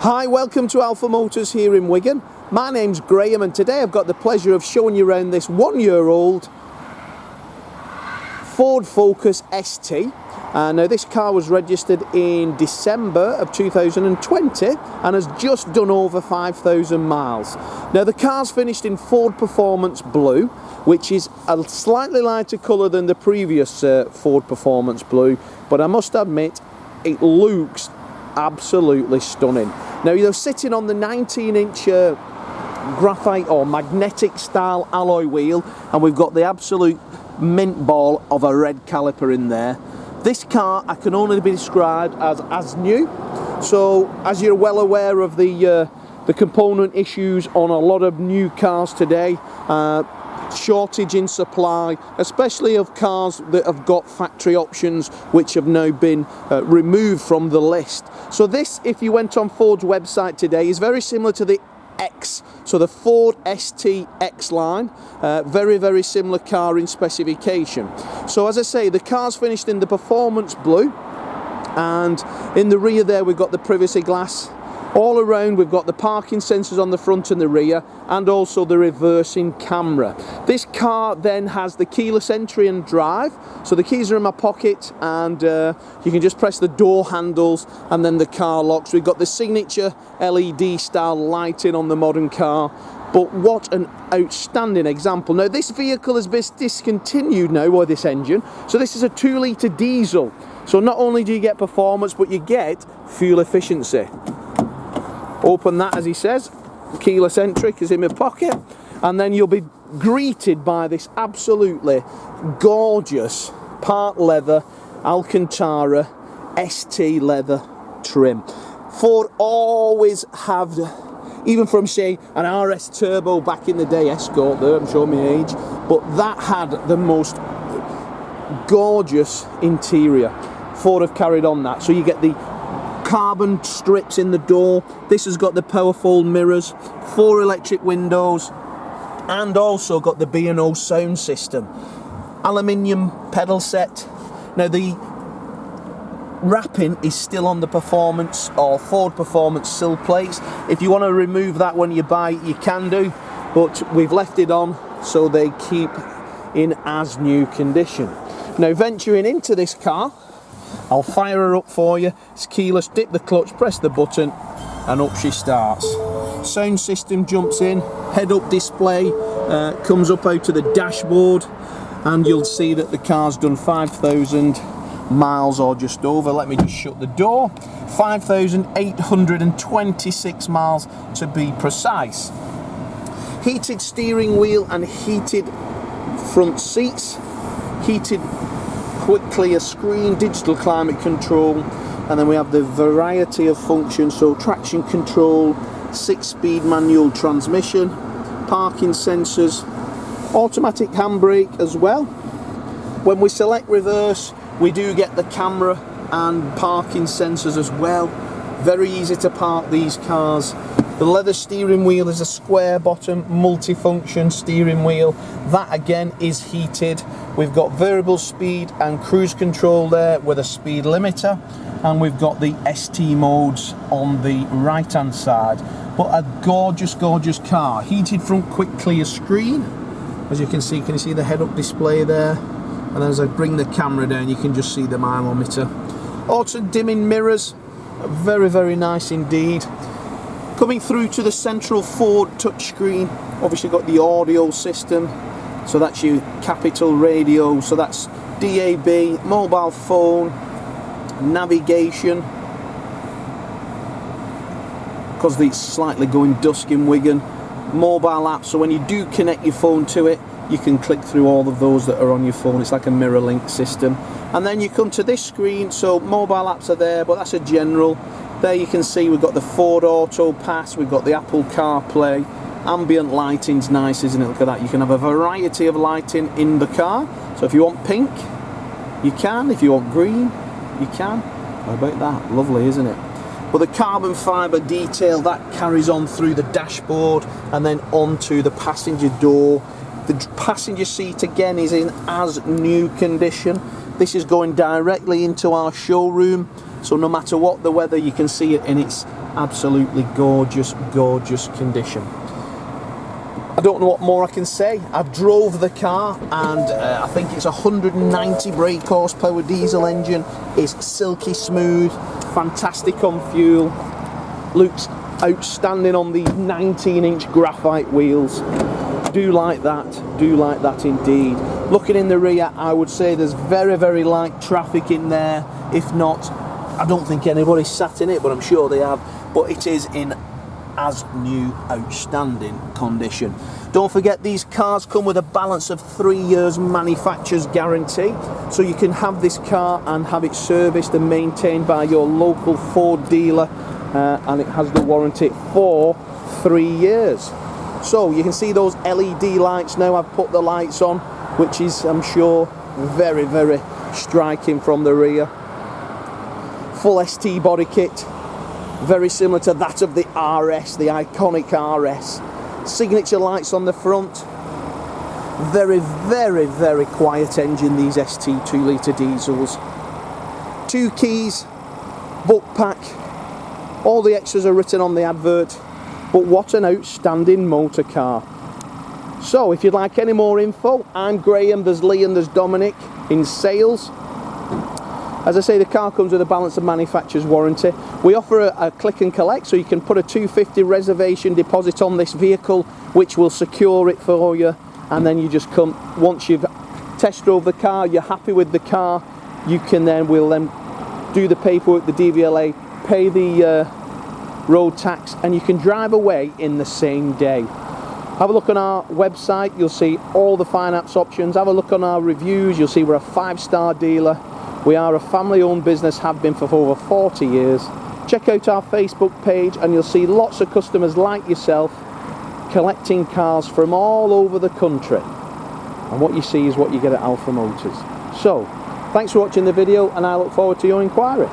Hi, welcome to Alpha Motors here in Wigan. My name's Graham and today I've got the pleasure of showing you around this 1-year-old Ford Focus ST. Now this car was registered in December of 2020 and has just done over 5,000 miles. Now the car's finished in Ford Performance Blue, which is a slightly lighter colour than the previous Ford Performance Blue, but I must admit it looks absolutely stunning. Now you're sitting on the 19-inch graphite or magnetic style alloy wheel, and we've got the absolute mint ball of a red caliper in there. This car I can only be described as new, so as you're well aware of the component issues on a lot of new cars today, shortage in supply, especially of cars that have got factory options which have now been removed from the list. So this, if you went on Ford's website today, is very similar to the X, so the Ford ST X line, very similar car in specification. So as I say, the car's finished in the Performance Blue, and in the rear there we've got the privacy glass. All around we've got the parking sensors on the front and the rear, and also the reversing camera. This car then has the keyless entry and drive, so the keys are in my pocket and you can just press the door handles and then the car locks. We've got the signature LED style lighting on the modern car, but what an outstanding example. Now this vehicle has been discontinued now, or this engine, so this is a 2-litre diesel. So not only do you get performance, but you get fuel efficiency. Open that, as he says, keyless entry is in my pocket, and then you'll be greeted by this absolutely gorgeous part leather Alcantara ST leather trim. Ford always have, even from say an RS Turbo back in the day, Escort there, I'm showing my age, but that had the most gorgeous interior. Ford have carried on that, so you get the carbon strips in the door. This has got the powerful mirrors, 4 electric windows, and also got the B&O sound system. Aluminium pedal set. Now the wrapping is still on the Performance or Ford Performance sill plates. If you want to remove that when you buy it, you can do, but we've left it on so they keep in as new condition. Now venturing into this car, I'll fire her up for you. It's keyless, dip the clutch, press the button, and up she starts. Sound system jumps in, head-up display comes up out of the dashboard, and you'll see that the car's done 5,000 miles or just over. Let me just shut the door. 5,826 miles to be precise. Heated steering wheel and heated front seats, heated quick clear screen, digital climate control, and then we have the variety of functions, so traction control, 6-speed manual transmission, parking sensors, automatic handbrake as well. When we select reverse, we do get the camera and parking sensors as well. Very easy to park these cars. The leather steering wheel is a square bottom multifunction steering wheel. That again is heated. We've got variable speed and cruise control there with a speed limiter, and we've got the ST modes on the right hand side. But a gorgeous car. Heated front quick clear screen, as you can see the head-up display there, and as I bring the camera down you can just see the mileometer. Auto dimming mirrors, very nice indeed. Coming through to the central Ford touchscreen, obviously got the audio system, so that's your capital radio, so that's DAB, mobile phone, navigation, because it's slightly going dusk in Wigan, mobile app, so when you do connect your phone to it, you can click through all of those that are on your phone. It's like a mirror link system. And then you come to this screen, so mobile apps are there, but that's a general. There you can see we've got the Ford Auto Pass, we've got the Apple CarPlay, ambient lighting's nice, isn't it? Look at that, you can have a variety of lighting in the car. So if you want pink, you can. If you want green, you can. How about that? Lovely, isn't it? Well, the carbon fibre detail, that carries on through the dashboard and then onto the passenger door. The passenger seat again is in as new condition. This is going directly into our showroom, so no matter what the weather, you can see it in its absolutely gorgeous, gorgeous condition. I don't know what more I can say. I've drove the car, and I think it's a 190 brake horsepower diesel engine. It's silky smooth, fantastic on fuel, looks outstanding on these 19-inch graphite wheels. Do like that indeed. Looking in the rear, I would say there's very, very light traffic in there. If not, I don't think anybody's sat in it, but I'm sure they have. But it is in as new, outstanding condition. Don't forget, these cars come with a balance of 3 years manufacturer's guarantee, so you can have this car and have it serviced and maintained by your local Ford dealer, and it has the warranty for 3 years. So you can see those LED lights now. I've put the lights on, which is, I'm sure, very, very striking from the rear. Full ST body kit, very similar to that of the RS, the iconic RS. Signature lights on the front. Very, very, very quiet engine, these ST 2-litre diesels. 2 keys, book pack. All the extras are written on the advert. But what an outstanding motor car. So if you'd like any more info, I'm Graham, there's Lee and there's Dominic in sales. As I say, the car comes with a balance of manufacturer's warranty. We offer a click and collect, so you can put a $250 reservation deposit on this vehicle, which will secure it for you, and then you just come, once you've test drove the car, you're happy with the car, you can then, we'll then do the paperwork, the DVLA, pay the road tax, and you can drive away in the same day. Have a look on our website, you'll see all the finance options. Have a look on our reviews, you'll see we're a 5-star dealer. We are a family-owned business, have been for over 40 years. Check out our Facebook page and you'll see lots of customers like yourself collecting cars from all over the country. And what you see is what you get at Alpha Motors. So, thanks for watching the video, and I look forward to your inquiry.